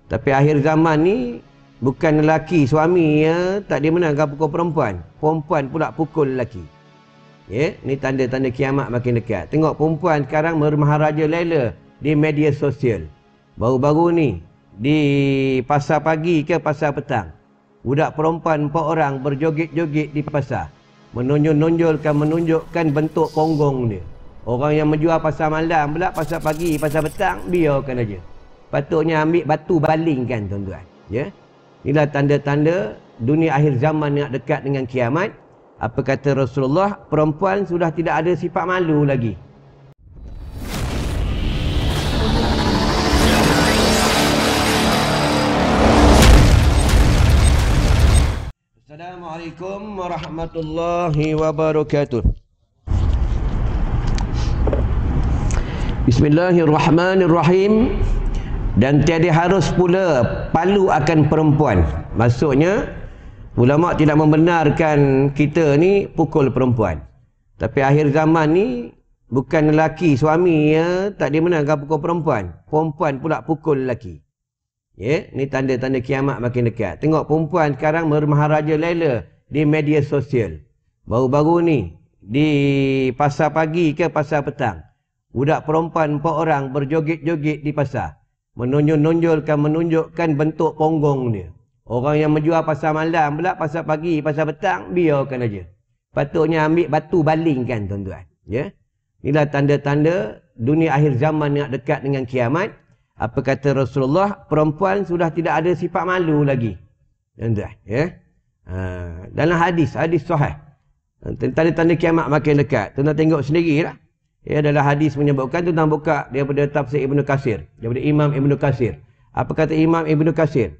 Tapi akhir zaman ni bukan lelaki suami ya, tak dia menangkan pukul perempuan. Perempuan pula pukul lelaki. Ya, ni tanda-tanda kiamat makin dekat. Tengok perempuan sekarang bermaharaja lela di media sosial. Baru-baru ni di pasar pagi ke pasar petang, budak perempuan 4 orang berjoget-joget di pasar, menunjukkan bentuk ponggong dia. Orang yang menjual pasar malam pula, pasar pagi, pasar petang, biarkan aja. Patutnya ambil batu balingkan tuan-tuan. Ya. Inilah tanda-tanda dunia akhir zaman yang dekat dengan kiamat. Apa kata Rasulullah? Perempuan sudah tidak ada sifat malu lagi. Assalamualaikum warahmatullahi wabarakatuh. Bismillahirrahmanirrahim. Dan tiada harus pula palu akan perempuan. Maksudnya ulama tidak membenarkan kita ni pukul perempuan. Tapi akhir zaman ni bukan lelaki suami ya, tak dia menangkan pukul perempuan. Perempuan pula pukul lelaki. Ya, ni tanda-tanda kiamat makin dekat. Tengok perempuan sekarang bermaharaja lela di media sosial. Baru-baru ni di pasar pagi ke pasar petang, budak perempuan 4 orang berjoget-joget di pasar, menunjukkan bentuk ponggong dia. Orang yang menjual pasar malam pula, pasar pagi, pasar petang, biarkan aja. Patutnya ambil batu balingkan tuan-tuan. Ya. Inilah tanda-tanda dunia akhir zaman yang dekat dengan kiamat. Apa kata Rasulullah? Perempuan sudah tidak ada sifat malu lagi. Tuan-tuan, ya. Dalam hadis sahih. Tanda-tanda kiamat makin dekat. Tuan-tuan tengok sendirilah. Ya, dalam hadis menyebutkan, tuan-tuan buka daripada tafsir Ibnu Katsir, daripada Imam Ibnu Katsir. Apa kata Imam Ibnu Katsir?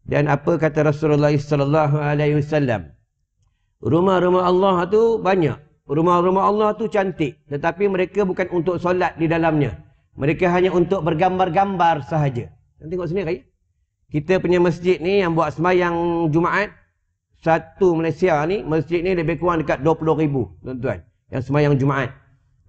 Dan apa kata Rasulullah sallallahu alaihi wasallam? Rumah-rumah Allah tu banyak. Rumah-rumah Allah tu cantik, tetapi mereka bukan untuk solat di dalamnya. Mereka hanya untuk bergambar-gambar sahaja. Tengok sendiri. Kita punya masjid ni yang buat sembahyang Jumaat, satu Malaysia ni, masjid ni lebih kurang dekat 20,000, tuan-tuan, yang sembahyang Jumaat.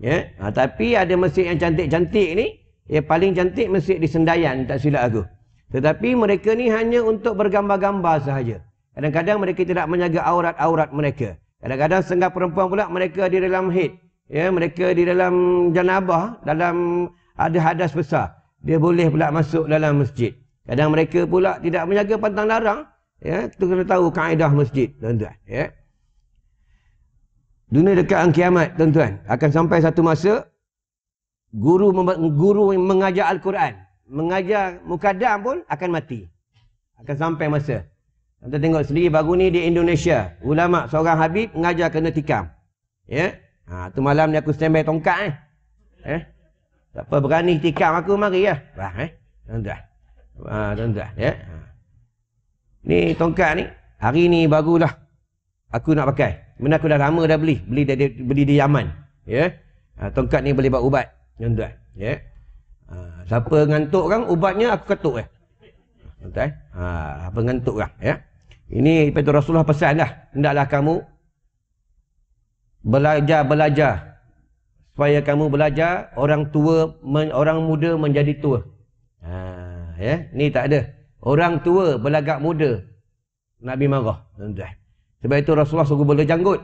Ya, tapi ada masjid yang cantik-cantik ni, yang paling cantik masjid di Sendayan, tak silap aku. Tetapi mereka ni hanya untuk bergambar-gambar sahaja. Kadang-kadang mereka tidak menjaga aurat-aurat mereka. Kadang-kadang setengah perempuan pula mereka di dalam haid. Ya, mereka di dalam janabah, dalam ada hadas besar. Dia boleh pula masuk dalam masjid. Kadang mereka pula tidak menjaga pantang larang. Ya, kita kena tahu kaedah masjid, tuan-tuan. Ya. Dunia dekat kiamat, tuan-tuan. Akan sampai satu masa, guru mengajar Al-Quran, mengajar mukadam pun akan mati. Akan sampai masa. Kita tengok sendiri baru ni di Indonesia, ulama seorang habib mengajar kena tikam. Ya. Tu malam ni aku standby tongkat tak apa, berani tikam aku mari lah. Tuan-tuan. Tuan-tuan, ya. Ni tongkat ni, hari ni barulah aku nak pakai. Mana aku dah lama dah beli di Yaman. Ya. Tongkat ni boleh buat ubat, tuan-tuan. Ya. Siapa ngantuk kan, ubatnya aku ketuk tuan-tuan. Apa ngantuk kan, ya. Ini daripada Rasulullah pesan dah. Hendaklah kamu belajar supaya kamu belajar orang muda menjadi tua. Ya, ni tak ada. Orang tua berlagak muda, Nabi marah, tuan-tuan. Sebab itu Rasulullah suruh bela janggut.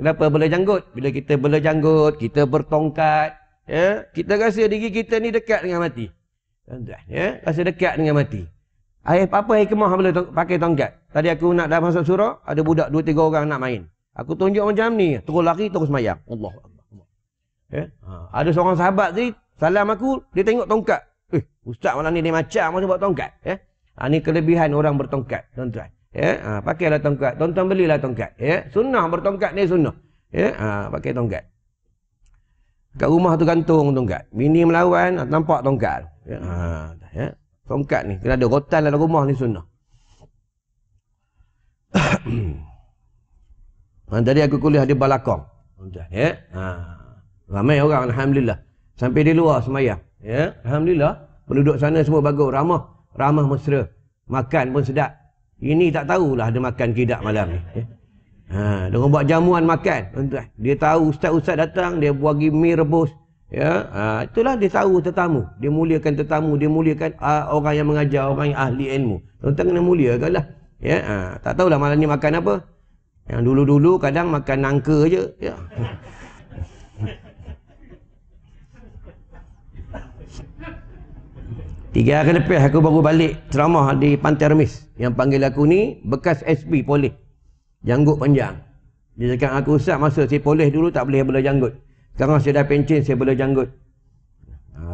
Kenapa bela janggut? Bila kita bela janggut, kita bertongkat, ya, kita rasa diri kita ni dekat dengan mati. Tuan-tuan, ya, rasa dekat dengan mati. Apa hikmah bila pakai tongkat? Tadi aku nak dah masuk surau, ada budak 2-3 orang nak main. Aku tunjuk macam ni, terus lari, terus semayang. Allah. Ya? Ada seorang sahabat tadi, salam aku, dia tengok tongkat. Ustaz malam ni dia macam buat tongkat. Ya? Ni kelebihan orang bertongkat, tuan-tuan. Ya? Pakailah tongkat. Tuan-tuan belilah tongkat. Ya? Sunnah bertongkat ni sunnah. Ya? Pakai tongkat. Kat rumah tu gantung tongkat. Bini melawan, nampak tongkat. Ya? Ya? Tongkat ni, kena ada rotan dalam rumah ni sunnah. Tadi aku kuliah di Balakong. Ya? Ramai orang, alhamdulillah. Sampai di luar semayang. Ya? Alhamdulillah. Penduduk sana semua bagus, ramah mesra. Makan pun sedap. Ini tak tahulah ada makan ke tak malam ni. Ya? Dia buat jamuan makan, tuan-tuan. Dia tahu ustaz-ustaz datang, dia bagi mi rebus. Ya, itulah dia tahu tetamu. Dia muliakan tetamu, dia muliakan orang yang mengajar, orang yang ahli ilmu. Tuan-tuan kena muliakanlah. Ya, tak tahulah malam ni makan apa. Yang dulu-dulu kadang makan nangka je. Ya. Tiga hari lepas aku baru balik ceramah di Pantai Remis. Yang panggil aku ni bekas SP polis. Janggut panjang. Dia cakap aku, Ustaz, masa saya polis dulu tak boleh belah janggut. Sekarang saya dah pencen, saya belah janggut.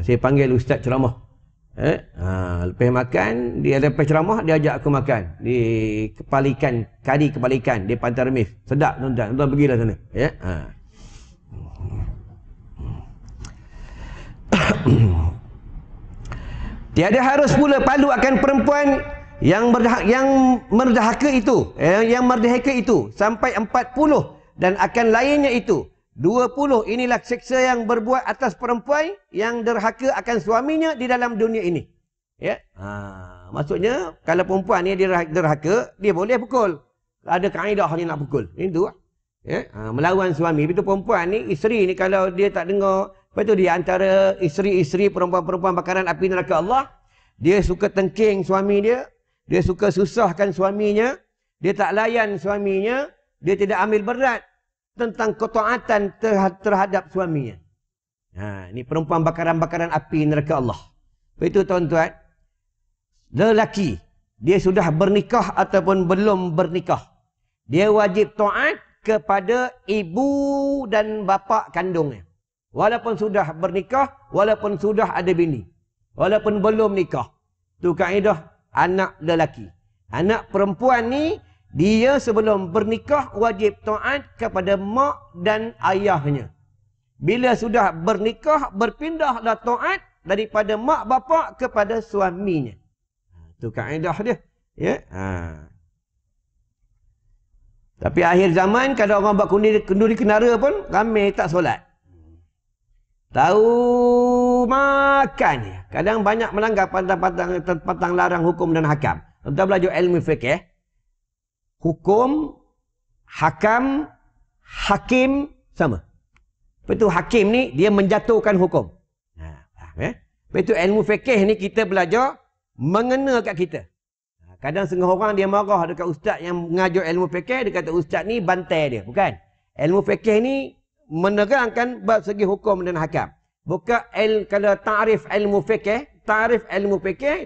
Saya panggil Ustaz ceramah. Lepas makan, dia lepas ceramah, dia ajak aku makan. Di kepalikan, kari kepalikan di Pantai Remis. Sedap tuan-tuan. Tuan-tuan pergilah sana. Ya. Tiada harus pula palu akan perempuan yang merdeka itu, yang merdeka itu sampai 40 dan akan lainnya itu 20. Inilah seksa yang berbuat atas perempuan yang derhaka akan suaminya di dalam dunia ini. Ya. Maksudnya kalau perempuan ni dia derhaka, dia boleh pukul. Ada kaedah dia nak pukul. Itu. Ya. Melawan suami. Itu perempuan ni, isteri ni kalau dia tak dengar, lepas tu dia antara isteri-isteri perempuan-perempuan bakaran api neraka Allah, dia suka tengking suami dia, dia suka susahkan suaminya, dia tak layan suaminya, dia tidak ambil berat tentang ketaatan terhadap suaminya. Ini perempuan bakaran-bakaran api neraka Allah. Itu tuan-tuan, lelaki, dia sudah bernikah ataupun belum bernikah, dia wajib taat kepada ibu dan bapa kandungnya. Walaupun sudah bernikah, walaupun sudah ada bini, walaupun belum nikah. Itu kaedah anak lelaki. Anak perempuan ni, dia sebelum bernikah wajib taat kepada mak dan ayahnya. Bila sudah bernikah, berpindahlah taat daripada mak bapa kepada suaminya. Itu kaedah dia. Ya. Tapi akhir zaman, kalau orang buat kenduri kenara pun, ramai tak solat. Tahu makan. Kadang banyak melanggar pantang larang hukum dan hakam. Kita belajar ilmu fikih. Hukum, hakam, hakim sama. Lepas tu hakim ni dia menjatuhkan hukum. Lepas tu ilmu fikih ni kita belajar mengena kat kita. Kadang setengah orang dia marah dekat ustaz yang mengajar ilmu fikih, dia kata ustaz ni bantai dia. Bukan. Ilmu fikih ni menerangkan bab segi hukum dan hakam. Bukan kalau ta'rif ilmu fikih,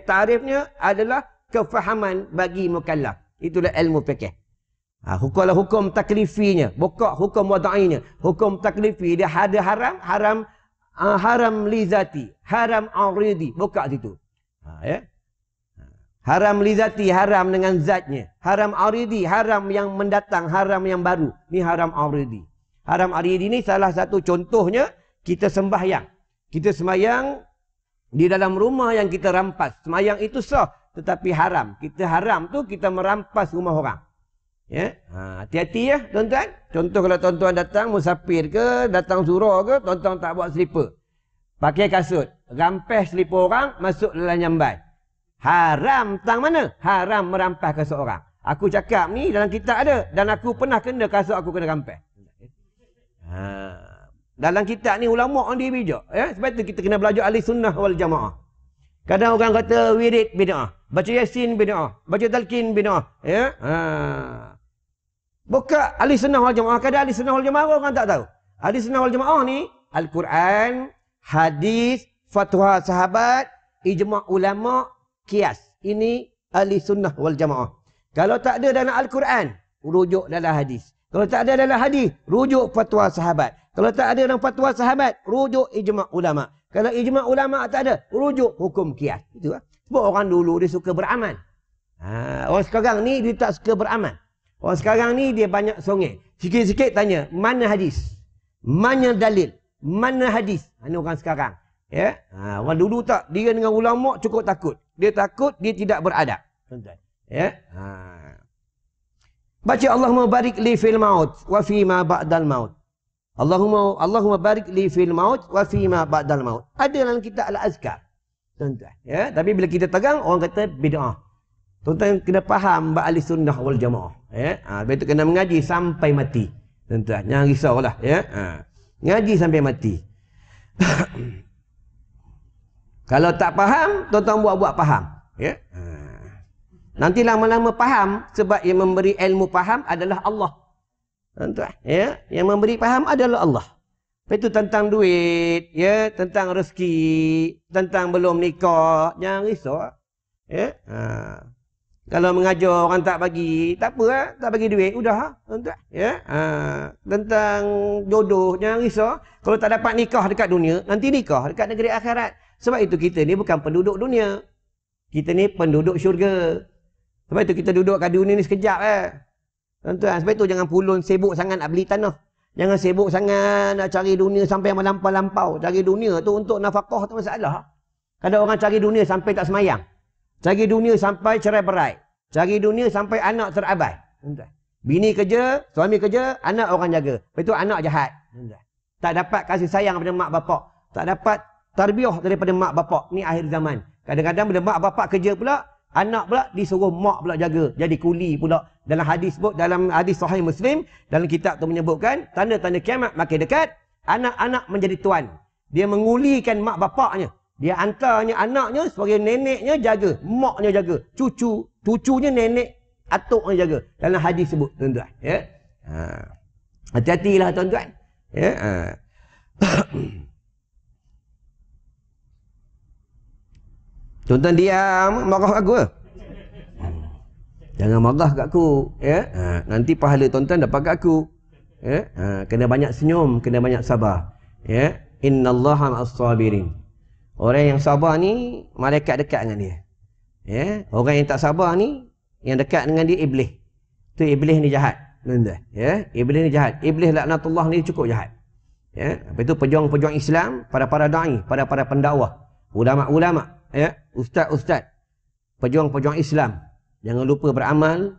ta'rifnya adalah kefahaman bagi mukallaf. Itulah ilmu fikih. Hukum taklifinya, bukan hukum wadainya. Hukum taklifi dia ada haram, haram lizati, haram aridi, buka situ. Ya. Haram lizati, haram dengan zatnya. Haram aridi, haram yang mendatang, haram yang baru. Ni haram aridi. Haram aridi ni salah satu contohnya, kita sembahyang. Kita sembahyang di dalam rumah yang kita rampas. Sembahyang itu sah, tetapi haram. Kita haram tu kita merampas rumah orang. Ya, hati-hati ya tuan-tuan. Contoh kalau tuan-tuan datang musafir ke, datang surau ke, tuan-tuan tak bawa selipar. Pakai kasut, rampas selipar orang, masuk dalam jamban. Haram tang mana? Haram merampas kasut orang. Aku cakap ni dalam kitab ada, dan aku pernah kena kasut aku kena rampas. Dalam kitab ni ulama' dia bijak. Ya? Sebab tu kita kena belajar ahli sunnah wal jamaah. Kadang orang kata wirid bid'ah, baca yasin bid'ah, baca talqin bid'ah. Ya? Bukan ahli sunnah wal jamaah. Kadang ahli sunnah wal jamaah orang tak tahu. Ahli sunnah wal jamaah ni Al-Quran, hadis, fatwa sahabat, ijma' ulama', qiyas. Ini ahli sunnah wal jamaah. Kalau tak ada dalam Al-Quran, rujuk dalam hadis. Kalau tak ada dalam hadis, rujuk fatwa sahabat. Kalau tak ada dalam fatwa sahabat, rujuk ijma' ulama'. Kalau ijma' ulama' tak ada, rujuk hukum qiyas. Itu lah. Sebab orang dulu dia suka beramal. Orang sekarang ni dia tak suka beramal. Orang sekarang ni dia banyak songeh. Sikit-sikit tanya, mana hadis? Mana dalil? Mana hadis? Ini orang sekarang. Ya? Orang dulu tak. Dia dengan ulama' cukup takut. Dia takut, dia tidak beradab. Tuan-tuan. Ya? Baca Allahumma barik li fil maut wa fi ma ba'dal maut. Allahumma barik li fil maut wa fi ma ba'dal maut. Ada dalam kitab Al-Azkar. Tuan-tuan. Ya? Tapi bila kita tegang, orang kata bid'ah. Tuan-tuan kena faham ahli sunnah wal jamaah. Ya? Lepas tu kena mengaji sampai mati. Tuan-tuan, jangan risaulah. Ya? Ngaji sampai mati. Kalau tak faham, tuan-tuan buat-buat faham. Ya? Nanti lama-lama faham, sebab yang memberi ilmu faham adalah Allah. Tuan-tuan, ya? Yang memberi faham adalah Allah. Itu tentang duit, ya, tentang rezeki, tentang belum nikah, jangan risau. Ya? Kalau mengajar orang tak bagi, tak apa, tak bagi duit, udah, tuan-tuan. Ya? Tentang jodoh, jangan risau. Kalau tak dapat nikah dekat dunia, nanti nikah dekat negeri akhirat. Sebab itu kita ni bukan penduduk dunia. Kita ni penduduk syurga. Sebab itu kita duduk kat dunia ni sekejap tuan-tuan. Sebab itu jangan pulun sibuk sangat nak beli tanah. Jangan sibuk sangat nak cari dunia sampai melampau-lampau. Cari dunia tu untuk nafkah tu masalah. Kadang orang cari dunia sampai tak semayang. Cari dunia sampai cerai-berai. Cari dunia sampai anak terabai. Tuan-tuan. Bini kerja, suami kerja, anak orang jaga. Lepas itu anak jahat. Tuan-tuan. Tak dapat kasih sayang daripada mak bapak. Tak dapat tarbiyah daripada mak bapak. Ni akhir zaman. Kadang-kadang bila mak bapak kerja pula, anak pula disuruh mak pula jaga. Jadi kuli pula. Dalam hadis Sahih Muslim, dalam kitab tu menyebutkan, tanda-tanda kiamat makin dekat, anak-anak menjadi tuan. Dia mengulikan mak bapaknya. Dia antarnya anaknya sebagai neneknya jaga. Maknya jaga. Cucunya nenek atuknya jaga. Dalam hadis sebut, tuan-tuan. Ya? Hati-hatilah, tuan-tuan. Ya? Tuan-tuan diam, marah aku. Jangan marah kat aku. Ya? Nanti pahala tuan-tuan dapat kat aku. Ya? Kena banyak senyum, kena banyak sabar. Ya? Innallaha ma'as-sabirin. Orang yang sabar ni, malaikat dekat dengan dia. Ya? Orang yang tak sabar ni, yang dekat dengan dia iblis. Tu iblis ni jahat. Tuan-tuan. Ya? Iblis ni jahat. Iblis laknatullah ni cukup jahat. Ya? Lepas itu pejuang-pejuang Islam, para da'i, para pendakwah, ulama-ulama, ya, ustaz-ustaz, pejuang-pejuang Islam, jangan lupa beramal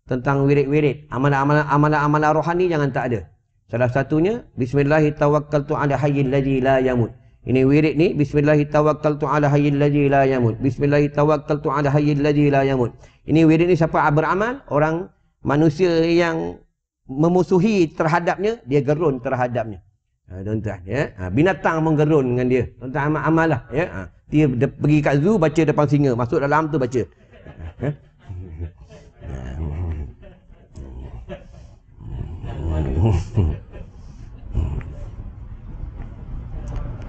tentang wirid-wirid, amalan-amalan rohani jangan tak ada. Salah satunya bismillahirrahmanirrahim ala hayyil ladzi la yamut. Ini wirid ni, bismillahirrahmanirrahim ala hayyil ladzi la yamut. Bismillahirrahmanirrahim ala hayyil ladzi la yamut. Ini wirid ni siapa beramal, orang manusia yang memusuhi terhadapnya, dia gerun terhadapnya. Tuan-tuan, ya. Binatang menggerun dengan dia. Tuan-tuan amal lah, ya. Dia pergi kat zoo baca depan singa, masuk dalam tu baca.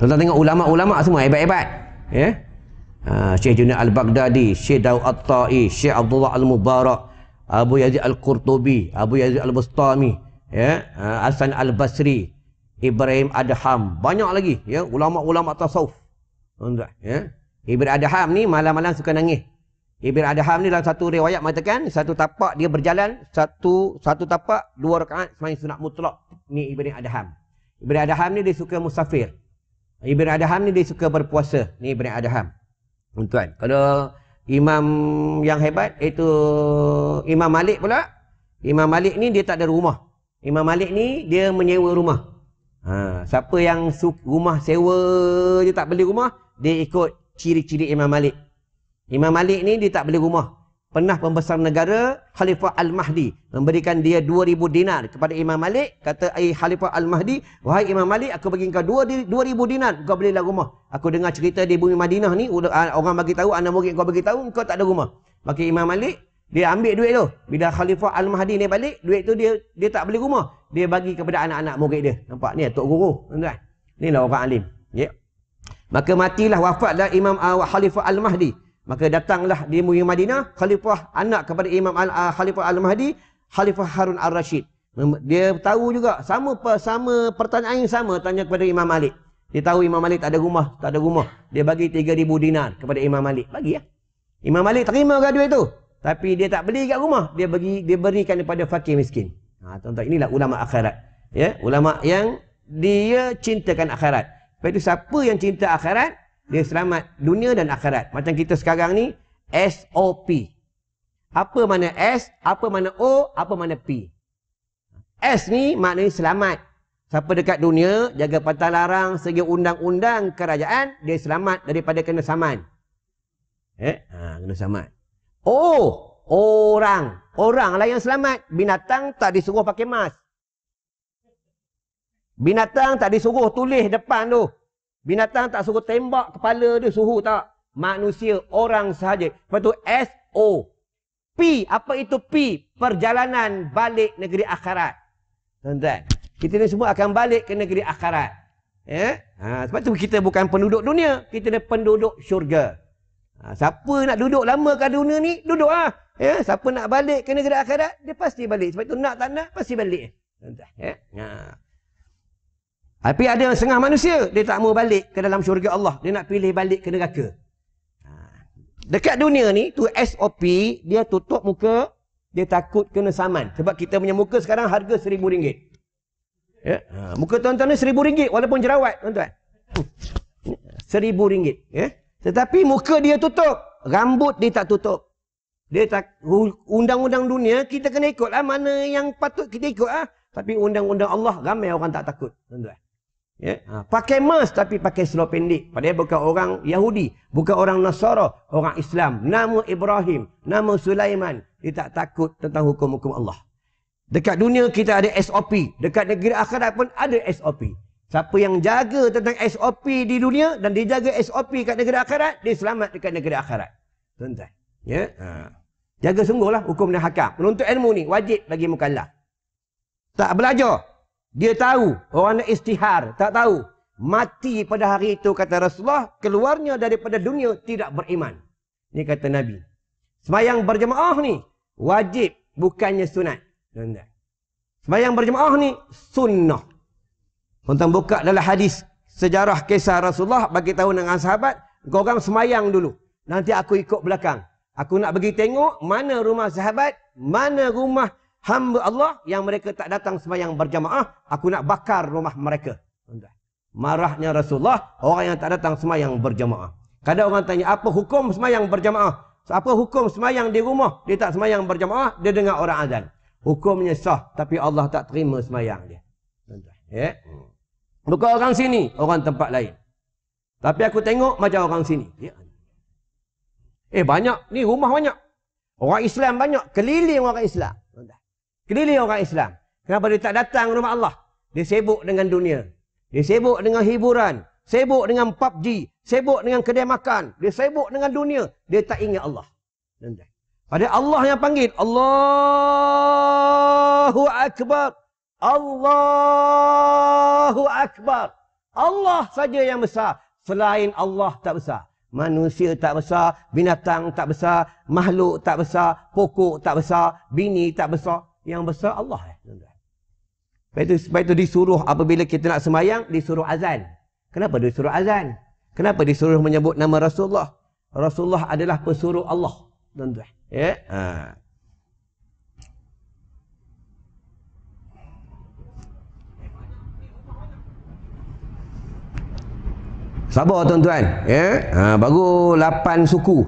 Tuan-tuan tengok ulama-ulama semua hebat-hebat, ya. Syekh Junaid Al-Baghdadi, Syekh Daud At-Tai, Syekh Abdullah Al-Mubarak, Abu Yazid Al-Qurtubi, Abu Yazid Al-Bustami, ya, Hasan Al-Basri, Ibrahim Adham, banyak lagi, ya, ulama-ulama tasawuf. Tuan-tuan, ya. Ibn Adham ni malam-malam suka nangis. Ibn Adham ni dalam satu riwayat mengatakan, satu tapak dia berjalan, satu tapak 2 rakaat semain sunat mutlak. Ni Ibn Adham. Ibn Adham ni dia suka musafir. Ibn Adham ni dia suka berpuasa. Ni Ibn Adham. Tuan-tuan, kalau imam yang hebat itu Imam Malik pula. Imam Malik ni dia tak ada rumah. Imam Malik ni dia menyewa rumah. Siapa yang rumah sewa dia tak beli rumah, dia ikut ciri-ciri Imam Malik. Imam Malik ni dia tak beli rumah. Pernah pembesar negara Khalifah Al-Mahdi memberikan dia 2000 dinar kepada Imam Malik. Kata Khalifah Al-Mahdi, wahai Imam Malik, aku bagi kau 2000 dinar, kau belilah rumah. Aku dengar cerita di bumi Madinah ni, orang bagi tahu, anak murid kau bagi tahu, kau tak ada rumah. Maka Imam Malik dia ambil duit tu. Bila Khalifah Al-Mahdi ni balik, duit tu dia tak beli rumah. Dia bagi kepada anak-anak murid dia. Nampak ni Tok Guru, tuan-tuan. Inilah orang alim. Ya. Maka matilah, wafatlah Imam Khalifah Al-Mahdi. Maka datanglah di bumi Madinah Khalifah anak kepada Imam Khalifah Al-Mahdi, Khalifah Harun Ar-Rashid. Dia tahu juga sama pertanyaan yang sama tanya kepada Imam Malik. Dia tahu Imam Malik tak ada rumah. Dia bagi 3000 dinar kepada Imam Malik. Bagi ya. Imam Malik terima ke duit tu? Tapi dia tak beli kat rumah, dia berikan kepada fakir miskin. Tuan-tuan, inilah ulama akhirat. Ya, ulama yang dia cintakan akhirat. Lepas itu siapa yang cinta akhirat, dia selamat dunia dan akhirat. Macam kita sekarang ni, SOP. Apa mana S, apa mana O, apa mana P. S ni maknanya selamat. Siapa dekat dunia, jaga pantang larang segi undang-undang kerajaan, dia selamat daripada kena saman. Kena saman. Oh, orang. Orang lah yang selamat. Binatang tak disuruh pakai mask. Binatang tak disuruh tulis depan tu. Binatang tak suruh tembak kepala dia, suruh tak. Manusia, orang sahaja. Lepas tu S-O-P. Apa itu P? Perjalanan balik negeri akhirat. Tuan-tuan, kita ni semua akan balik ke negeri akhirat. Sebab tu kita bukan penduduk dunia. Kita ni penduduk syurga. Siapa nak duduk lama kat dunia ni, duduk lah. Siapa nak balik ke negeri akhirat, dia pasti balik. Sebab tu nak tak nak, pasti balik. Tapi ada yang setengah manusia, dia tak mau balik ke dalam syurga Allah. Dia nak pilih balik ke neraka. Dekat dunia ni, tu SOP, dia tutup muka, dia takut kena saman. Sebab kita punya muka sekarang harga RM1,000. Muka tuan-tuan ni RM1,000, walaupun jerawat, tuan-tuan. RM1,000. Tetapi muka dia tutup, rambut dia tak tutup. Dia tak, undang-undang dunia, kita kena ikut lah mana yang patut kita ikut lah. Tapi undang-undang Allah, ramai orang tak takut, tuan-tuan. Pakai mask tapi pakai seluar pendek. Padahal bukan orang Yahudi, bukan orang Nasara, orang Islam. Nama Ibrahim, nama Sulaiman. Dia tak takut tentang hukum-hukum Allah. Dekat dunia kita ada SOP. Dekat negeri akhirat pun ada SOP. Siapa yang jaga tentang SOP di dunia dan dia jaga SOP kat negeri akhirat, dia selamat dekat negeri akhirat. Tuan-tuan. Jaga sungguhlah hukum dan hakam. Menuntut ilmu ni wajib bagi mukallaf. Tak belajar, dia tahu. Orang nak istihar, tak tahu. Mati pada hari itu, kata Rasulullah, keluarnya daripada dunia tidak beriman. Ini kata Nabi. Sembahyang berjemaah ni wajib, bukannya sunat. Sembahyang berjemaah ni sunnah. Tuan-tuan buka dalam hadis sejarah kisah Rasulullah, bagi tahu dengan sahabat, korang sembahyang dulu. Nanti aku ikut belakang. Aku nak pergi tengok mana rumah sahabat, mana rumah hamba Allah yang mereka tak datang sembahyang berjamaah. Aku nak bakar rumah mereka. Marahnya Rasulullah, orang yang tak datang sembahyang berjamaah. Kadang orang tanya, apa hukum sembahyang berjamaah? Apa hukum sembahyang di rumah? Dia tak sembahyang berjamaah, dia dengar orang azan. Hukumnya sah, tapi Allah tak terima sembahyang dia. Bukan orang sini, orang tempat lain. Tapi aku tengok macam orang sini. Banyak. Ni rumah banyak. Orang Islam banyak. Keliling orang Islam. Keliling orang Islam. Kenapa dia tak datang rumah Allah? Dia sibuk dengan dunia. Dia sibuk dengan hiburan. Sibuk dengan PUBG. Sibuk dengan kedai makan. Dia sibuk dengan dunia. Dia tak ingat Allah. Padahal Allah yang panggil. Allahu Akbar. Allahu Akbar. Allah saja yang besar. Selain Allah tak besar. Manusia tak besar, binatang tak besar, makhluk tak besar, pokok tak besar, bini tak besar. Yang besar Allah. Sebab itu disuruh apabila kita nak sembahyang, disuruh azan. Kenapa disuruh azan? Kenapa disuruh menyebut nama Rasulullah? Rasulullah adalah pesuruh Allah. Tuan-tuan. Sabar tuan-tuan. Baru 8 suku.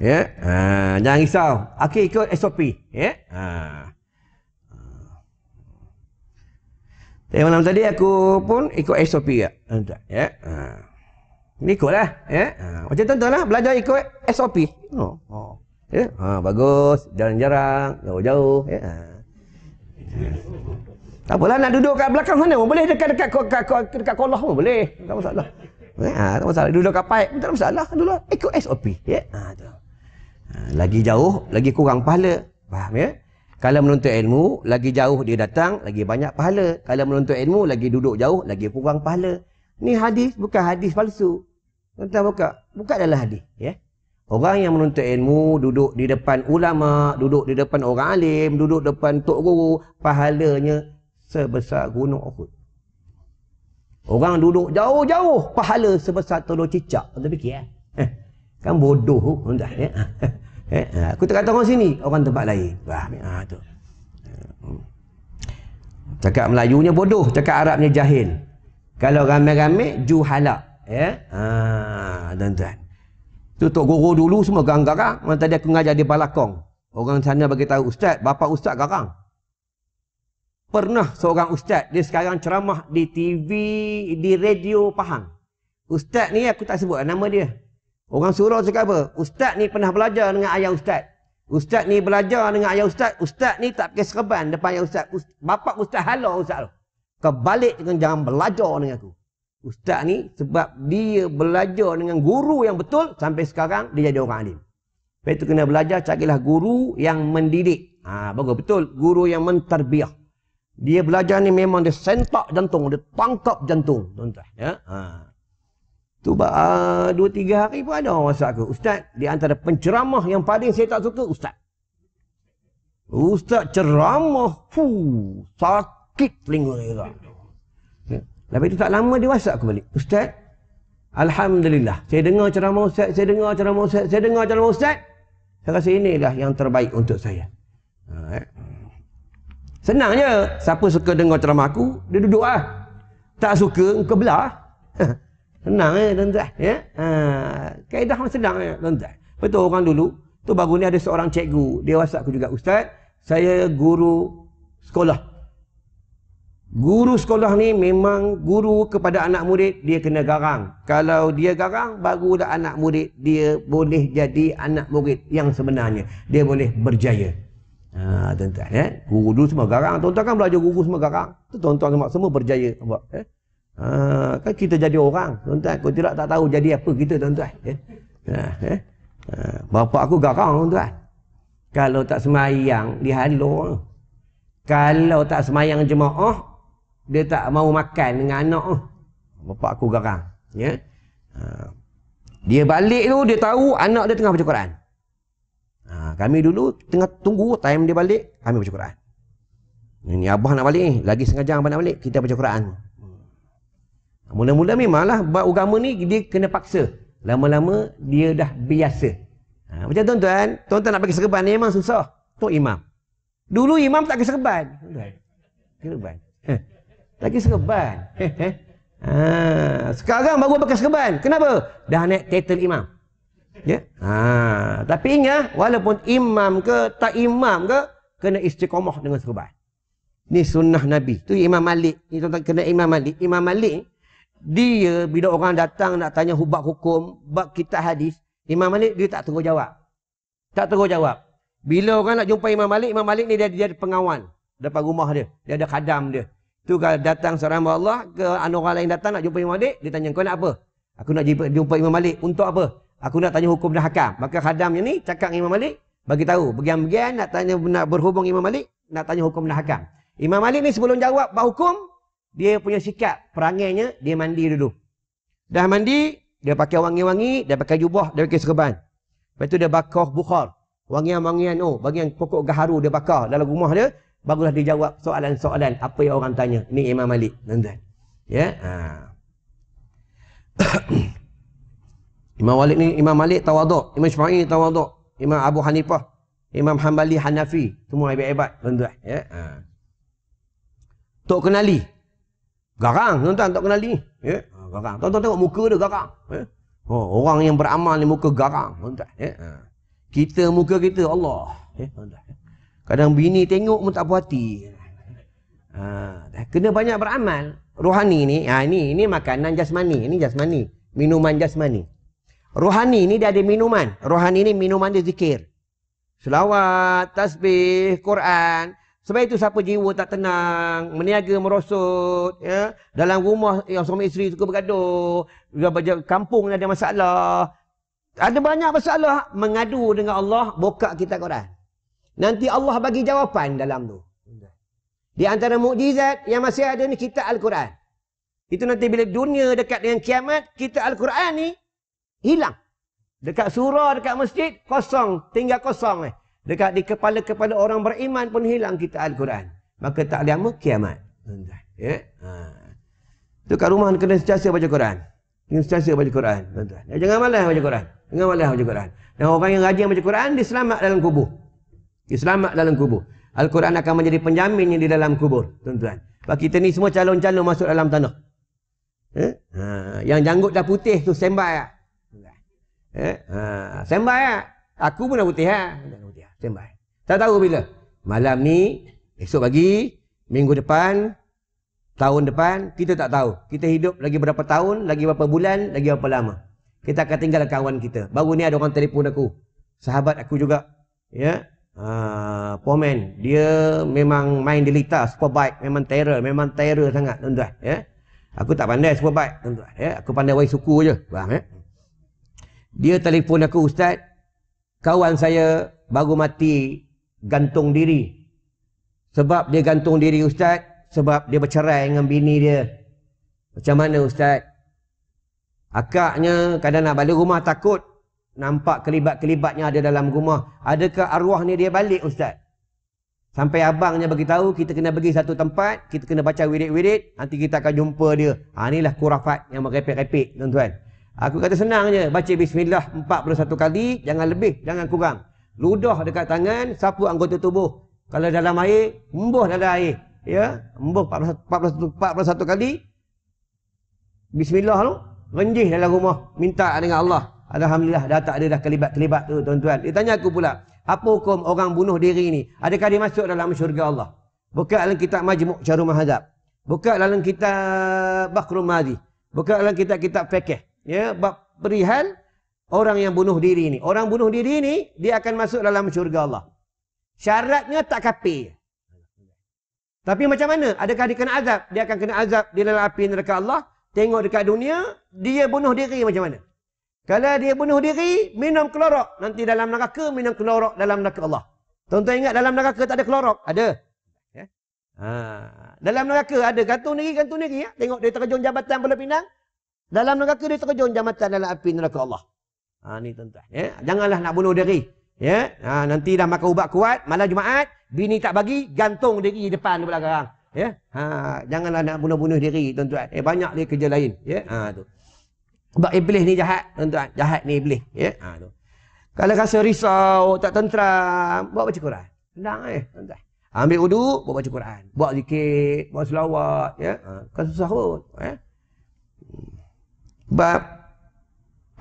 Jangan risau. Akhir ikut SOP. Malam tadi aku pun ikut SOP juga. Tuan-tuan. Ini ikutlah. Macam tuan-tuan lah. Belajar ikut SOP. Bagus. Jarang-jarang. Jauh-jauh. Tak apalah nak duduk kat belakang sana. Boleh dekat kolah pun boleh. Tak masalah. Tak masalah. Duduk kat pipe pun tak ada masalah. Dulu ikut SOP. Lagi jauh, lagi kurang pahala. Faham ya? Kalau menuntut ilmu, lagi jauh dia datang, lagi banyak pahala. Kalau menuntut ilmu, lagi duduk jauh, lagi kurang pahala. Ni hadis, bukan hadis palsu. Tuan-tuan buka dalam hadis. Orang yang menuntut ilmu, duduk di depan ulama, duduk di depan orang alim, duduk depan tok guru, pahalanya sebesar gunung Uhud. Orang duduk jauh-jauh, pahala sebesar telur cicak. Tuan fikir kan bodoh. Aku tak kata orang sini, orang tempat lain. Tu. Cakap Melayunya bodoh, cakap Arabnya jahil. Kalau ramai-ramai juhala. Tuan-tuan. Tu tok guru dulu semua garang-garang. Tadi aku ngajar di Balakong. Orang sana bagi tahu, ustaz, bapa ustaz garang. Pernah seorang ustaz, dia sekarang ceramah di TV, di radio Pahang. Ustaz ni aku tak sebut nama dia. Orang surau cakap apa? Ustaz ni pernah belajar dengan ayah ustaz. Ustaz ni belajar dengan ayah ustaz. Ustaz ni tak pakai serban depan ayah ustaz. Bapa ustaz halau ustaz tu. Kau balik dengan jangan belajar dengan aku. Ustaz ni sebab dia belajar dengan guru yang betul sampai sekarang dia jadi orang alim. Lepas itu kena belajar, carilah guru yang mendidik. Bagus betul, guru yang mentarbiah. Dia belajar ni memang dia sentak jantung, dia tangkap jantung, tuan-tuan, ya. Tu 2-3 hari pun ada orang WhatsApp aku, Ustaz, di antara penceramah yang paling saya tak suka Ustaz. Ustaz ceramah, sakit telinga dia. Ya. Lepas itu tak lama dia WhatsApp aku balik, Ustaz, alhamdulillah, saya dengar ceramah Ustaz, saya dengar ceramah Ustaz, saya dengar ceramah Ustaz. Saya rasa inilah yang terbaik untuk saya. Senang je. Siapa suka dengar ceramah aku, dia duduk lah. Tak suka, kau belah. Senang tuan-tuan. Ya? Kaedah senang tuan-tuan. Betul orang dulu. Tu baru ni ada seorang cikgu. Dia WhatsApp aku juga. Ustaz, saya guru sekolah. Guru sekolah ni memang guru kepada anak murid, dia kena garang. Kalau dia garang, barulah anak murid dia boleh jadi anak murid yang sebenarnya. Dia boleh berjaya. Tuan-tuan, ya. Guru dulu semua garang. Tuan-tuan kan belajar guru semua garang. Tu tuan-tuan semua berjaya. Kan kita jadi orang. Tuan-tuan, kau tidak tak tahu jadi apa kita, tuan-tuan. Bapak aku garang, tuan-tuan. Kalau tak semayang, dia halau. Kalau tak semayang jemaah, dia tak mau makan dengan anak. Bapak aku garang. Ya. Dia balik tu, dia tahu anak dia tengah baca Quran. Kami dulu tengah tunggu time dia balik, kami baca Quran. Ini abah nak balik ni, lagi setengah jam abah nak balik, kita baca Quran. Mula-mula memanglah bab agama ni dia kena paksa. Lama-lama dia dah biasa. Macam tuan-tuan, tuan-tuan nak pakai serban memang susah. Tu imam. Dulu imam tak pakai serban. Serban. Lagi serban. Sekarang baru pakai serban. Kenapa? Dah naik title imam. Ya. Tapi ingat, walaupun imam ke tak imam ke, kena istiqamah dengan serban. Ni sunnah Nabi. Tu Imam Malik. Ni tuan-tuan kena Imam Malik. Imam Malik, dia bila orang datang nak tanya bab hukum, bab kitab hadis, Imam Malik dia tak terus jawab. Tak terus jawab. Bila orang nak jumpa Imam Malik ni dia ada pengawal depan rumah dia. Dia ada khadam dia. Tu kalau datang seorang Allah ke orang lain datang nak jumpa Imam Malik, dia tanya, kau nak apa? Aku nak jumpa Imam Malik. Untuk apa? Aku nak tanya hukum dan hakam. Maka khadamnya ni cakap dengan Imam Malik, bagi tahu bagian-bagian nak tanya, nak berhubung Imam Malik, nak tanya hukum dan hakam. Imam Malik ni sebelum jawab bab hukum, dia punya sikap perangainya, dia mandi dulu. Dah mandi, dia pakai wangi-wangi, dia pakai jubah, dia pakai serban. Lepas tu dia bakar bukhar. Wangian-wangian, bagian pokok gaharu dia bakar dalam rumah dia, barulah dia jawab soalan-soalan apa yang orang tanya. Ni Imam Malik, tuan-tuan. Ya. Imam Malik tawaduk, Imam Syafi'i tawaduk, Imam Abu Hanifah, Imam Hanbali, Hanafi, semua hebat-hebat, tuan-tuan. Ya. Tok Kenali. Garang, tuan-tuan, Tok Kenali. Ya. Garang. Tuan-tuan tengok muka dia garang. Ya. Orang yang beramal ni muka garang, tuan-tuan. Ya. Kita muka kita Allah. Ya, tuan-tuan. Kadang bini tengok pun tak puas hati. Kena banyak beramal. Rohani ni, ini makanan jasmani, ini jasmani, minuman jasmani. Rohani ni dia ada minuman. Rohani ni minuman dia zikir. Selawat, tasbih, Quran. Sebab itu siapa jiwa tak tenang, meniaga merosot, ya, dalam rumah yang suami isteri suka bergaduh, kampung ada masalah. Ada banyak masalah, mengadu dengan Allah, buka kitab Quran. Nanti Allah bagi jawapan dalam tu. Di antara mukjizat yang masih ada ni kitab Al-Quran. Itu nanti bila dunia dekat dengan kiamat, kitab Al-Quran ni hilang. Dekat surah, dekat masjid, kosong. Tinggal kosong. Dekat di kepala-kepala orang beriman pun hilang kitab Al-Quran. Maka tak lama kiamat. Ya? Itu kat rumah kena sentiasa baca Quran. Kena sentiasa baca Quran. Jangan malas baca Quran. Jangan malas baca Quran. Dan orang yang rajin baca Quran, dia selamat dalam kubur. Dia selamat dalam kubur. Al-Quran akan menjadi penjaminnya di dalam kubur. Tuan-tuan. Sebab kita ni semua calon-calon masuk dalam tanah. Yang janggut dah putih tu sembai. Sembai lah. Aku pun dah putih lah. Sembai. Tak tahu bila. Malam ni, esok pagi, minggu depan, tahun depan, kita tak tahu. Kita hidup lagi berapa tahun, lagi berapa bulan, lagi berapa lama. Kita akan tinggal kawan kita. Baru ni ada orang telefon aku. Sahabat aku juga. Ya. Pomen. Dia memang main Delita, Superbike. Memang terror sangat, tuan-tuan. Ya. Aku tak pandai semua baik, tuan-tuan. Ya, aku pandai wai suku je. Faham ya? Dia telefon aku, Ustaz, kawan saya baru mati gantung diri. Sebab dia gantung diri, Ustaz, sebab dia bercerai dengan bini dia. Macam mana, Ustaz? Akaknya kadang nak balik rumah takut nampak kelibat-kelibatnya ada dalam rumah. Adakah arwah ni dia balik, Ustaz? Sampai abangnya beritahu kita kena pergi satu tempat, kita kena baca wirid-wirid, nanti kita akan jumpa dia. Inilah kurafat yang merepek-repek, tuan-tuan. Aku kata senang je, baca bismillah 41 kali, jangan lebih, jangan kurang. Ludah dekat tangan, sapu anggota tubuh. Kalau dalam air, embuh dalam air. Ya, embuh 41 kali. Bismillah tu, renjih dalam rumah, minta dengan Allah. Alhamdulillah dah tak ada dah kelibat-kelibat tu, tuan-tuan. Dia tanya aku pula, apa hukum orang bunuh diri ni? Adakah dia masuk dalam syurga Allah? Buka dalam kitab Majmu' Syarul Mahadzab. Buka dalam kitab Bakhrul Madhi. Buka dalam kitab-kitab fiqh. Ya, bab perihal orang yang bunuh diri ni. Orang bunuh diri ni, dia akan masuk dalam syurga Allah. Syaratnya tak kafir. Tapi macam mana? Adakah dia kena azab? Dia akan kena azab di dalam api neraka Allah. Tengok dekat dunia, dia bunuh diri macam mana? Kalau dia bunuh diri, minum klorok. Nanti dalam neraka, minum klorok dalam neraka Allah. Tuan-tuan ingat dalam neraka tak ada klorok? Ada. Ya? Dalam neraka ada gantung diri. Ya? Tengok dia terjun jabatan Pulau Pinang. Dalam neraka dia terjun jabatan dalam api neraka Allah. Ni tuan-tuan. Ya? Janganlah nak bunuh diri. Ya? Nanti dah makan ubat kuat, malam Jumaat, bini tak bagi, gantung diri depan pula sekarang. Ya? Janganlah nak bunuh-bunuh diri, tuan-tuan. Banyak dia kerja lain. Ya? Tu. Sebab iblis ni jahat, tuan-tuan. Jahat ni iblis. Ya? Tu. Kalau rasa risau, tak tentram, buat baca Quran. Senang tuan-tuan. Ambil wudu, buat baca Quran. Buat zikir, buat selawat. Ya? Kan susah pun. Ya? Sebab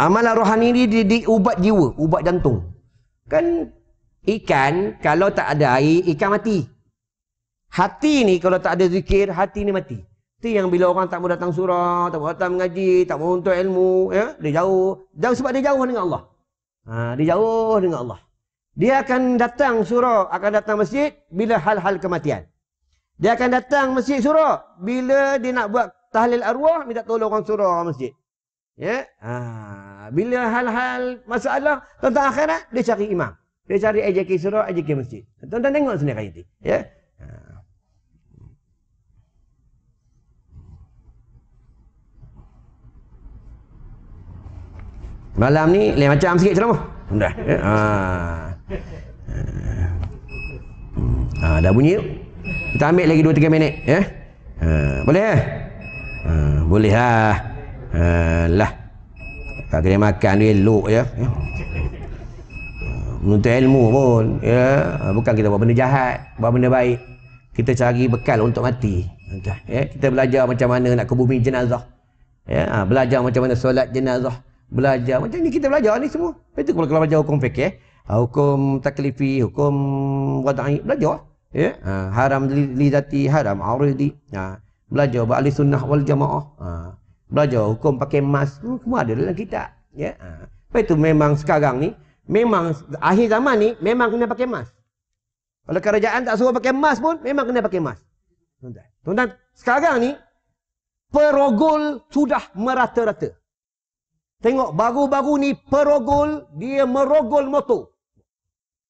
amalan rohani ni di ubat jiwa, ubat jantung. Kan ikan, kalau tak ada air, ikan mati. Hati ni kalau tak ada zikir, hati ni mati. Itu yang bila orang tak mau datang surah, tak mau datang mengaji, tak mau untuk ilmu, ya, dia jauh. Jauh sebab dia jauh dengan Allah. Dia jauh dengan Allah. Dia akan datang surah, akan datang masjid bila hal-hal kematian. Dia akan datang masjid surah bila dia nak buat tahlil arwah, minta tolong orang surah masjid. Ya, bila hal-hal masalah tentang akhirat, dia cari imam. Dia cari AJK surah, AJK masjid. Tuan-tuan tengok sendiri nanti. Ya. Malam ni lain macam sikit ceramah. Dah. Dah bunyi. Kita ambil lagi 2-3 minit, ya. Boleh? Boleh lah. Lah. Kat kedai makan dia elok je. Menuntut ilmu pun, ya. Bukan kita buat benda jahat, buat benda baik. Kita cari bekal untuk mati. Ya, kita belajar macam mana nak ke bumi jenazah. Ya, belajar macam mana solat jenazah. Belajar macam ni, kita belajar ni semua. Itu kalau belajar hukum fikih, hukum taklifi, hukum wada'i, belajar. Ya, haram li zati, haram aridi. Belajar ahli sunnah wal jamaah. Belajar hukum pakai emas, semua ada dalam kitab. Ya. Itu memang sekarang ni, memang akhir zaman ni memang kena pakai emas. Kalau kerajaan tak suruh pakai emas pun memang kena pakai emas. Tuan-tuan, sekarang ni perogol sudah merata-rata. Tengok baru-baru ni perogol, dia merogol motor.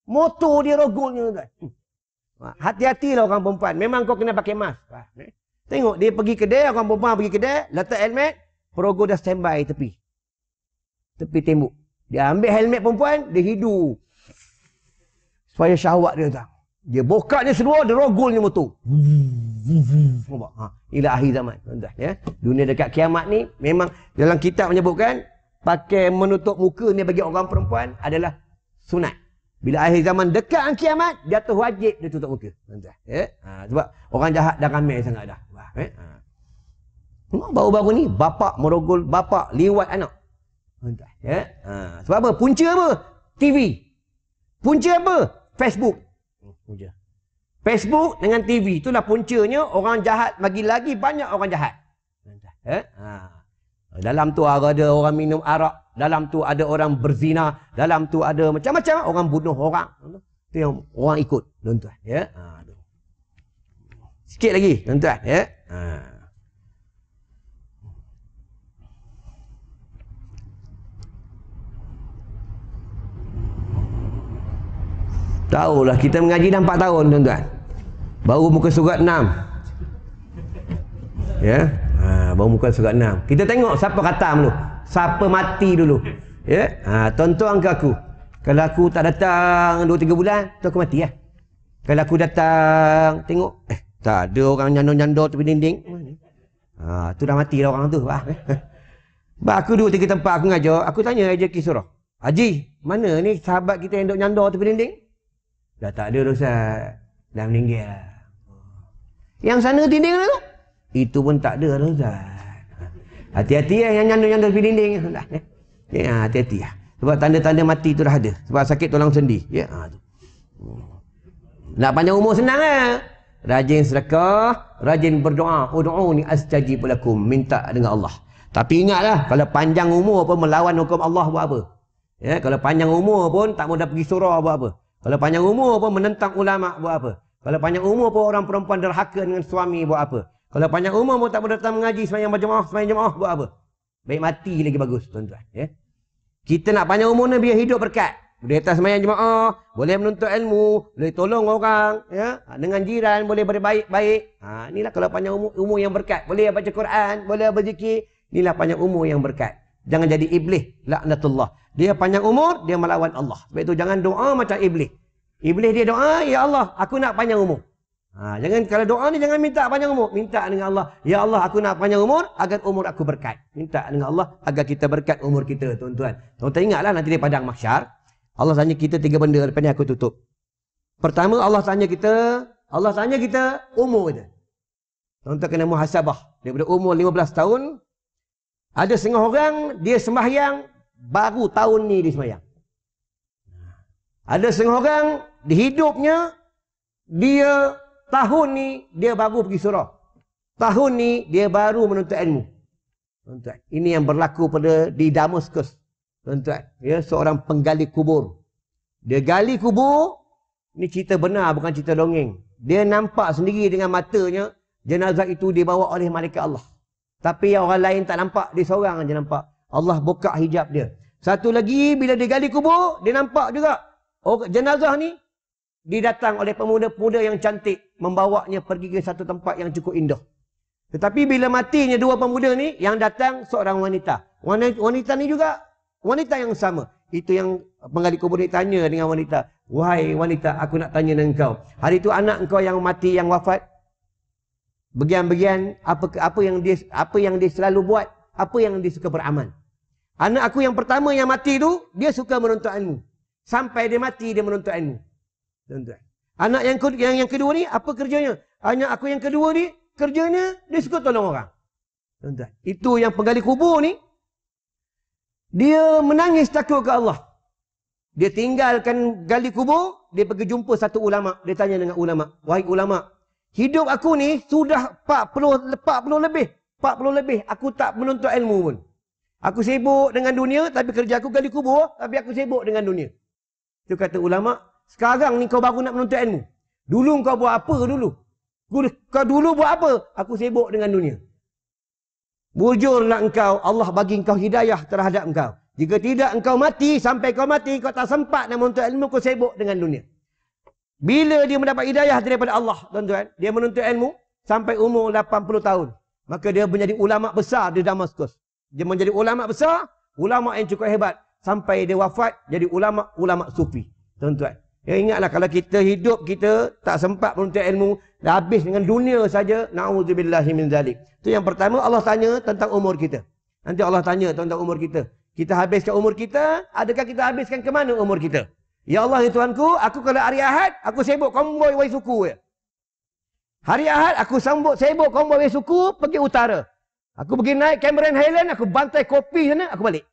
Motor dia rogolnya, tuan. Hati-hatilah orang perempuan, memang kau kena pakai emas. Tengok dia pergi kedai, orang perempuan pergi kedai, letak helmet, perogol dah standby tepi tembok. Dia ambil helmet perempuan, dia hidu supaya syahwat dia tak. Dia buka dia seluar, dia rogolnya motor. Inilah akhir zaman, tuan-tuan, ya. Dunia dekat kiamat ni memang dalam kitab menyebutkan pakai menutup muka ni bagi orang perempuan adalah sunat. Bila akhir zaman dekat kiamat, dia tu wajib dia tutup muka, tuan-tuan. Ya. Sebab orang jahat dah ramai sangat dah. Baru-baru ni bapak merogol bapak liwat anak. Tuan-tuan, ya. Sebab apa? Punca apa? TV. Punca apa? Facebook. Punca. Facebook dengan TV, itulah puncanya orang jahat, bagi lagi banyak orang jahat. Ya. Dalam tu ada orang minum arak, dalam tu ada orang berzina, dalam tu ada macam-macam orang bunuh orang. Itu yang orang ikut, tuan-tuan, ya. Sikit lagi, tuan-tuan, ya. Tahulah kita mengaji dah 4 tahun tuan-tuan. Baru muka surat 6. Ya. Baru muka surat 6. Kita tengok siapa khatam dulu. Siapa mati dulu. Ya. Tonton ke aku. Kalau aku tak datang 2-3 bulan, tu aku mati lah. Kalau aku datang, tengok, tak ada orang nyandor-nyandor tepi dinding. Tu dah mati dah orang tu. Aku 2-3 tempat aku ngajar, aku tanya Haji Surah. Haji, mana ni sahabat kita yang duk nyandor tepi dinding? Dah tak ada Ustaz. Dah meninggal. Yang sana dinding tu? Itu pun tak ada Ustaz. Hati-hati yang nyandor-nyandor tepi dinding. Ya, hati-hati lah. Sebab tanda-tanda mati tu dah ada. Sebab sakit tulang sendi. Ya, tu. Nak panjang umur senang lah. Rajin sedekah, rajin berdoa. Ud'uni astajib lakum, minta dengan Allah. Tapi ingatlah, kalau panjang umur pun melawan hukum Allah buat apa? Ya, kalau panjang umur pun tak mau dah pergi surah buat apa? Kalau panjang umur pun menentang ulama buat apa? Kalau panjang umur pun orang perempuan derhaka dengan suami buat apa? Kalau panjang umur pun tak mau datang mengaji sembahyang berjemaah buat apa? Baik mati lagi bagus, tuan-tuan, ya. Kita nak panjang umur ni biar hidup berkat. Boleh atas sembahyang jemaah, boleh menuntut ilmu, boleh tolong orang, ya. Dengan jiran boleh berbaik-baik. Inilah kalau panjang umur yang berkat. Boleh baca Quran, boleh berzikir. Inilah panjang umur yang berkat. Jangan jadi iblis, laknatullah. Dia panjang umur, dia melawan Allah. Sebab itu jangan doa macam iblis. Iblis dia doa, ya Allah, aku nak panjang umur. Jangan kalau doa ni jangan minta panjang umur, minta dengan Allah, ya Allah aku nak panjang umur agar umur aku berkat. Minta dengan Allah agar kita berkat umur kita, tuan-tuan. Tuan-tuan ingatlah nanti di padang mahsyar Allah tanya kita 3 benda, lepas ni aku tutup. Pertama Allah tanya kita umur kita. Tuan-tuan kena muhasabah. Daripada umur 15 tahun ada setengah orang dia sembahyang baru tahun ni dia sembahyang. Ada setengah orang di hidupnya dia tahun ni dia baru pergi surau. Tahun ni dia baru menuntut ilmu. Tuan-tuan, ini yang berlaku di Damaskus. Tuan-tuan, ya, seorang penggali kubur. Dia gali kubur, ni cerita benar bukan cerita dongeng. Dia nampak sendiri dengan matanya jenazah itu dibawa oleh malaikat Allah. Tapi yang orang lain tak nampak, dia seorang aja nampak. Allah buka hijab dia. Satu lagi bila dia gali kubur, dia nampak juga jenazah ni didatang oleh pemuda-pemuda yang cantik, membawanya pergi ke satu tempat yang cukup indah. Tetapi bila matinya 2 pemuda ni, yang datang seorang wanita. Wanita ni juga wanita yang sama. Itu yang penggali kubur ni tanya dengan wanita. Wahai wanita, aku nak tanya dengan kau. Hari itu anak kau yang mati, yang wafat, bagian-bagian apa yang dia selalu buat, apa yang dia suka beramal. Anak aku yang pertama yang mati tu, dia suka menuntut ilmu. Sampai dia mati dia menuntut ilmu. Tuan-tuan. Anak yang kedua ni apa kerjanya? Anak aku yang kedua ni kerjanya dia suka tolong orang. Tuan-tuan. Itu yang penggali kubur ni dia menangis takut ke Allah. Dia tinggalkan gali kubur, dia pergi jumpa satu ulama, dia tanya dengan ulama, "Wahai ulama, hidup aku ni sudah 40 lebih aku tak menuntut ilmu pun. Aku sibuk dengan dunia, tapi kerja aku gali kubur, tapi aku sibuk dengan dunia." Itu kata ulama, sekarang ni kau baru nak menuntut ilmu. Dulu kau buat apa dulu? Kau dulu buat apa? Aku sibuk dengan dunia. Bujurlah engkau, Allah bagi engkau hidayah terhadap engkau. Jika tidak engkau mati, sampai kau mati, kau tak sempat nak menuntut ilmu, kau sibuk dengan dunia. Bila dia mendapat hidayah daripada Allah, tuan-tuan, dia menuntut ilmu sampai umur 80 tahun. Maka dia menjadi ulama besar di Damaskus. Dia menjadi ulama besar, ulama yang cukup hebat. Sampai dia wafat, jadi ulama sufi. Tuan-tuan, ya ingatlah kalau kita hidup, kita tak sempat menuntut ilmu, dah habis dengan dunia saja, na'udzubillahi min zalik. Itu yang pertama, Allah tanya tentang umur kita. Nanti Allah tanya tentang umur kita. Kita habiskan umur kita, adakah kita habiskan ke mana umur kita? Ya Allah, ya Tuhanku, aku kalau hari Ahad, aku sibuk konvoi wai suku. Ya. Hari Ahad, aku sibuk konvoi wai suku, pergi utara. Aku pergi naik Cameron Highland, aku bantai kopi sana, aku balik.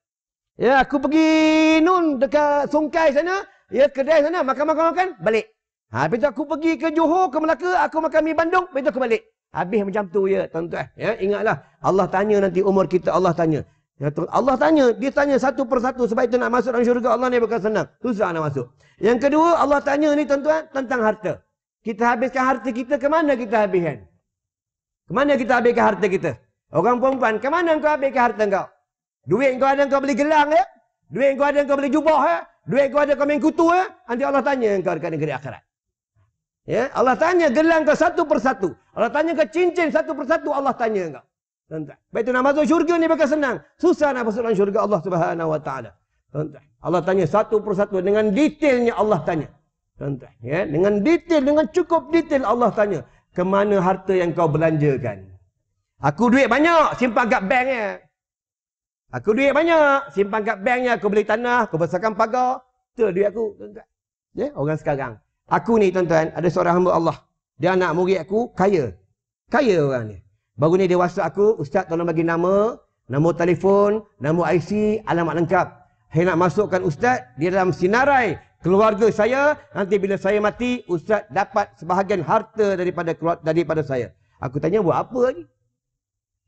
Ya, aku pergi dekat Sungkai sana, ya, kedai sana, makan, balik. Habis tu aku pergi ke Johor, ke Melaka, aku makan mi Bandung, habis tu aku balik. Habis macam tu ya, tuan-tuan. Ya, ingatlah, Allah tanya nanti umur kita, Allah tanya. Ya, Allah tanya, dia tanya satu persatu, sebab itu nak masuk dalam syurga Allah ni bukan senang. Susah nak masuk. Yang kedua, Allah tanya ni tuan-tuan tentang harta. Kita habiskan harta kita, ke mana kita habiskan? Ke mana kita habiskan harta kita? Orang perempuan, ke mana kau habiskan harta kau? Duit kau ada kau beli gelang ya? Duit kau ada kau beli jubah ya? Duit kau ada kau main kutu nanti Allah tanya engkau dekat negeri akhirat. Ya, Allah tanya gelang kau satu persatu. Allah tanya kau cincin satu persatu, Allah tanya engkau. Tuan-tuan. Baik itu nak masuk syurga ni bakal senang. Susah nak masuk dalam syurga Allah Subhanahu wa taala. Tuan-tuan. Allah tanya satu persatu dengan detailnya Allah tanya. Tuan-tuan, ya, dengan detail, dengan cukup detail Allah tanya, ke mana harta yang kau belanjakan? Aku duit banyak, simpan kat banknya. Aku duit banyak, simpan kat banknya, aku beli tanah, aku besarkan pagar. Itu duit aku, tuan-tuan. Ya, orang sekarang. Aku ni, tuan-tuan, ada seorang hamba Allah. Dia anak murid aku, kaya. Kaya orang ni. Baru ni dia WhatsApp aku, Ustaz tolong bagi nama telefon, nama IC, alamat lengkap. Saya nak masukkan Ustaz di dalam sinarai keluarga saya. Nanti bila saya mati, Ustaz dapat sebahagian harta daripada saya. Aku tanya, buat apa ni?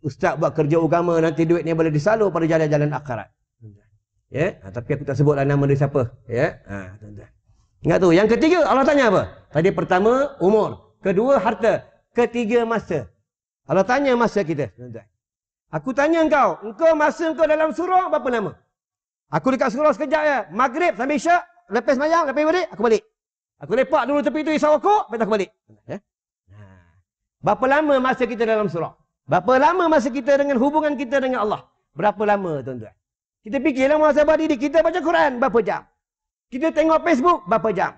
Ustaz buat kerja agama, nanti duit ni boleh disalur pada jalan-jalan akhirat. Ya, tapi aku tak sebutlah nama dia siapa. Ya, tuan-tuan. Ingat tu, yang ketiga Allah tanya apa? Tadi pertama umur, kedua harta, ketiga masa. Allah tanya masa kita, tuan-tuan. Aku tanya engkau masa engkau dalam surau berapa lama? Aku dekat surau sekejap ya, maghrib sampai isyak, lepas sembahyang, lepas balik, aku balik. Aku lepak dulu tepi tu isap rokok, lepas aku balik. Ya? Berapa lama masa kita dalam surau? Berapa lama masa kita dengan hubungan kita dengan Allah? Berapa lama, tuan-tuan? Kita fikirlah muhasabah diri. Kita baca Quran, berapa jam? Kita tengok Facebook, berapa jam?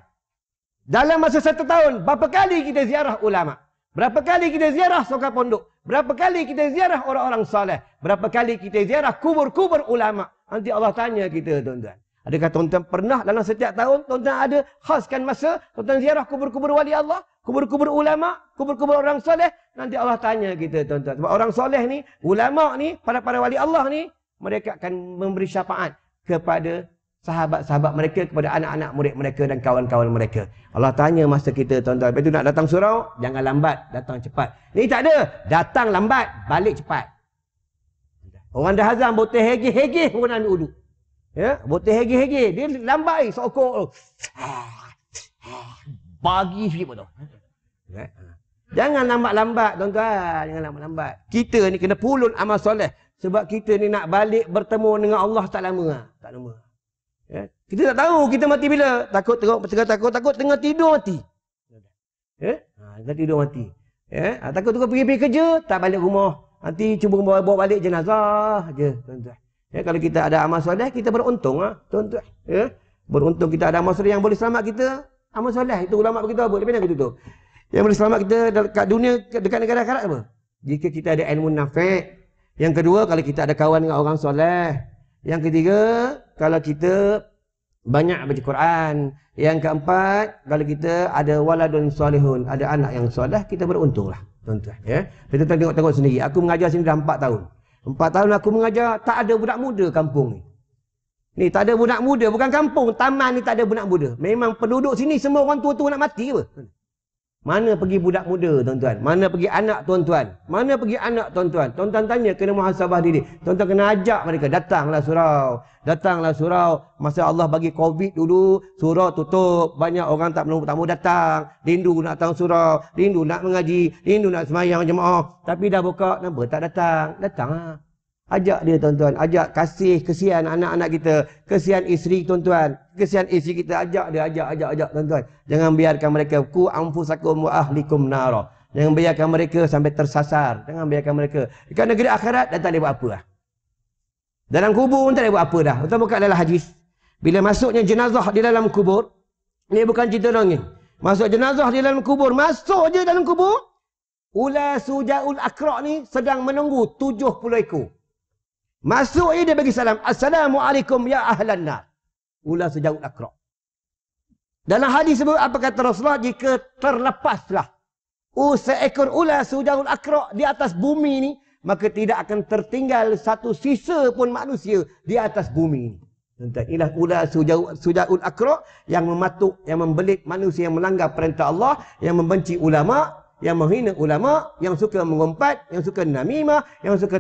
Dalam masa 1 tahun, berapa kali kita ziarah ulama? Berapa kali kita ziarah sokar pondok? Berapa kali kita ziarah orang-orang saleh? Berapa kali kita ziarah kubur-kubur ulama? Nanti Allah tanya kita, tuan-tuan. Adakah tuan-tuan pernah dalam setiap tahun, tuan-tuan ada khaskan masa, tuan-tuan ziarah kubur-kubur wali Allah? Kubur-kubur ulama, kubur-kubur orang soleh, nanti Allah tanya kita, tuan-tuan. Sebab orang soleh ni, ulama ni, para wali Allah ni, mereka akan memberi syafaat kepada sahabat-sahabat mereka, kepada anak-anak murid mereka dan kawan-kawan mereka. Allah tanya masa kita, tuan-tuan. Lepas tu nak datang surau, jangan lambat, datang cepat. Ni tak ada, datang lambat, balik cepat. Orang dah azam, botol hegi-hegi pun nak ambil uduk. Ya, botol hegi-hegi, dia lambat sokok. Pagi sikit pun tu. Jangan lambat-lambat, tuan-tuan. Jangan lambat-lambat. Kita ni kena pulun amal soleh. Sebab kita ni nak balik bertemu dengan Allah tak lama. Tak lama. Ya? Kita tak tahu kita mati bila. Takut tengah tidur mati. Ya? Tengah tidur mati. Ya? Takut pergi kerja, tak balik rumah. Nanti cuba bawa balik jenazah je, tuan-tuan. Ya? Kalau kita ada amal soleh, kita beruntung, tuan-tuan. Ya? Beruntung kita ada amal soleh yang boleh selamat kita. Amal soleh itu ulama beritahu apa? Di mana kita tu? Yang boleh selamat kita dekat dunia, dekat negara akhirat apa? Jika kita ada ilmu nafi'. Yang kedua, kalau kita ada kawan dengan orang soleh. Yang ketiga, kalau kita banyak baca Quran. Yang keempat, kalau kita ada waladun solihun, ada anak yang soleh, kita beruntunglah, tuan-tuan. Ya, kita tengok sendiri. Aku mengajar sini dah 4 tahun. 4 tahun aku mengajar, tak ada budak muda kampung ni. Ni tak ada budak muda, bukan kampung, taman ni tak ada budak muda. Memang penduduk sini semua orang tua-tua nak mati ke? Mana pergi budak muda, tuan-tuan? Mana pergi anak, tuan-tuan? Mana pergi anak, tuan-tuan? Tuan-tuan tanya, kena muhasabah diri. Tuan-tuan kena ajak mereka, datanglah surau. Datanglah surau. Masa Allah bagi Covid dulu, surau tutup. Banyak orang tak mau datang. Rindu nak datang surau. Rindu nak mengaji. Rindu nak semayang jemaah. Tapi dah buka, nampak tak datang. Datanglah. Ajak dia, tuan-tuan. Ajak, kesian anak-anak kita. Kesian isteri, tuan-tuan. Kesian isteri kita. Ajak dia, ajak, tuan-tuan. Jangan biarkan mereka ku anfusakum wa ahlikum nara. Jangan biarkan mereka sampai tersasar. Jangan biarkan mereka. Dekat negeri akhirat, dah tak boleh buat apa lah. Dalam kubur pun tak boleh buat apa dah. Tuan buka dalam hadis. Bila masuknya jenazah di dalam kubur, ni bukan cerita dongeng. Masuk jenazah di dalam kubur. Masuk je dalam kubur. Ula sujaul akra' ni sedang menunggu 70 ekor. Masuk dia bagi salam. Assalamualaikum ya ahlan nar. Ula sejauh akra. Dalam hadis sebut apa kata Rasulullah, jika terlepaslah seekor ula sejauh akra di atas bumi ni, maka tidak akan tertinggal satu sisa pun manusia di atas bumi ni. Inilah ula sejauh akra yang mematuk, yang membelit manusia yang melanggar perintah Allah, yang membenci ulama, yang menghina ulama, yang suka mengumpat, yang suka namimah, yang suka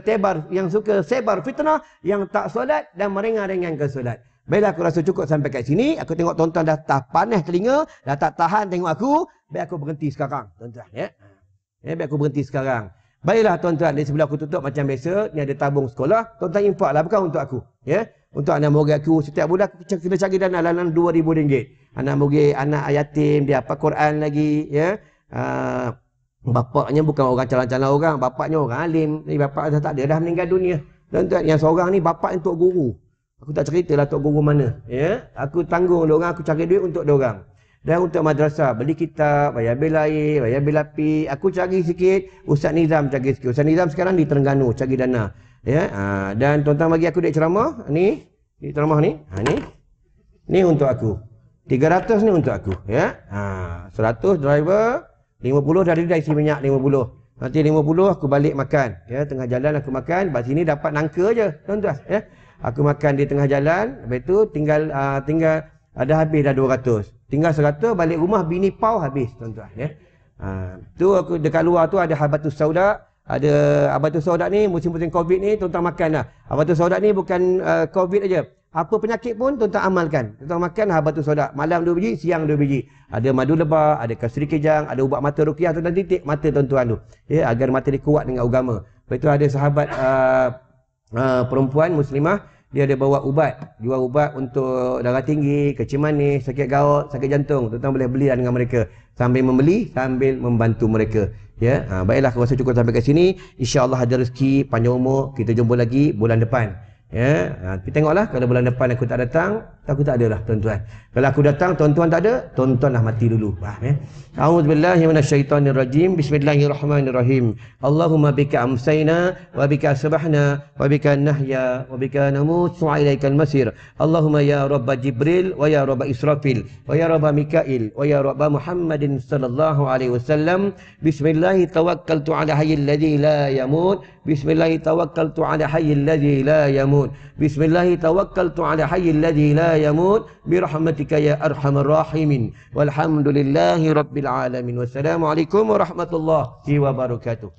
sebar fitnah, yang tak solat dan meringan-ringankan solat. Baiklah, aku rasa cukup sampai kat sini. Aku tengok tuan-tuan dah panas telinga, dah tak tahan tengok aku. Baik aku berhenti sekarang, tuan-tuan. Ya? Baik aku berhenti sekarang. Baiklah tuan-tuan, di sebelah aku tutup macam biasa. Ni ada tabung sekolah. Tuan-tuan infak lah, bukan untuk aku. Ya? Untuk anak murid aku, setiap bulan aku kena cari dana dalam RM2,000. Anak murid, anak yatim, dia hafal Quran lagi, ya. Bapaknya bukan orang calon-calon orang, bapaknya orang alim. Ni bapak dah tak ada, dah meninggal dunia. Tuan-tuan, yang seorang ni bapak untuk guru. Aku tak ceritalah tok guru mana, ya. Aku tanggung diorang, aku cari duit untuk diorang. Dan untuk madrasah, beli kitab, bayar bil air, bayar bil api. Aku cari sikit, Ustaz Nizam cari sikit. Ustaz Nizam sekarang di Terengganu cari dana. Ya, dan tuan-tuan bagi aku duit ceramah, ni ceramah ni, ni untuk aku. 300 ni untuk aku, ya. 100 driver, 50 dari isi minyak 50. Nanti 50 aku balik makan, ya, tengah jalan aku makan, kat sini dapat nangka je, tuan-tuan, ya. Aku makan di tengah jalan, lepas tu tinggal ada habis dah 200. Tinggal 100 balik rumah bini pau habis, tuan-tuan, ya. Tu aku dekat luar tu ada habatus sauda. Ada habatus sauda ni musim-musim Covid ni tuan-tuan makan lah. Habatus sauda ni bukan Covid aja. Apa penyakit pun tuan-tuan amalkan. Tuan-tuan makan habatus sauda. Malam 2 biji, siang 2 biji. Ada madu lebah, ada kasri kejang, ada ubat mata ruqyah, tuan-tuan titik mata tuan-tuan tu. Ya, agar mata dia kuat dengan agama. Lepas tu ada sahabat perempuan muslimah, dia ada bawa ubat, jual ubat untuk darah tinggi, kecil manis, sakit gout, sakit jantung. Tuan-tuan boleh beli dengan mereka. Sambil membeli, sambil membantu mereka. Ya, baiklah, aku rasa cukup sampai kat sini. InsyaAllah ada rezeki, panjang umur, kita jumpa lagi bulan depan. Ya, kita tengoklah kalau bulan depan aku tak datang, aku tak ada lah, tuan-tuan. Kalau aku datang, tuan-tuan tak ada, tuan-tuanlah mati dulu. Ya. A'udzubillahi minasyaitonirrajim. Bismillahirrahmanirrahim. Allahumma bika amsayna wa bika asbahna wa bika nahya wa bika namut wa ilaikal masir. Allahumma ya rabb Jibril wa ya rabb Israfil wa ya rabb Mikail wa ya rabb Muhammadin sallallahu alaihi wasallam. Bismillah tawakkaltu ala hayyil ladzi la yamut. Bismillah tawakkaltu ala hayyil ladzi la yamut. Bismillah tawakkaltu ala hayyil ladzi la yamut. Birahmatika ya arhamar rahimin. Walhamdulillahi rabbil alamin. Wassalamualaikum warahmatullahi wabarakatuh.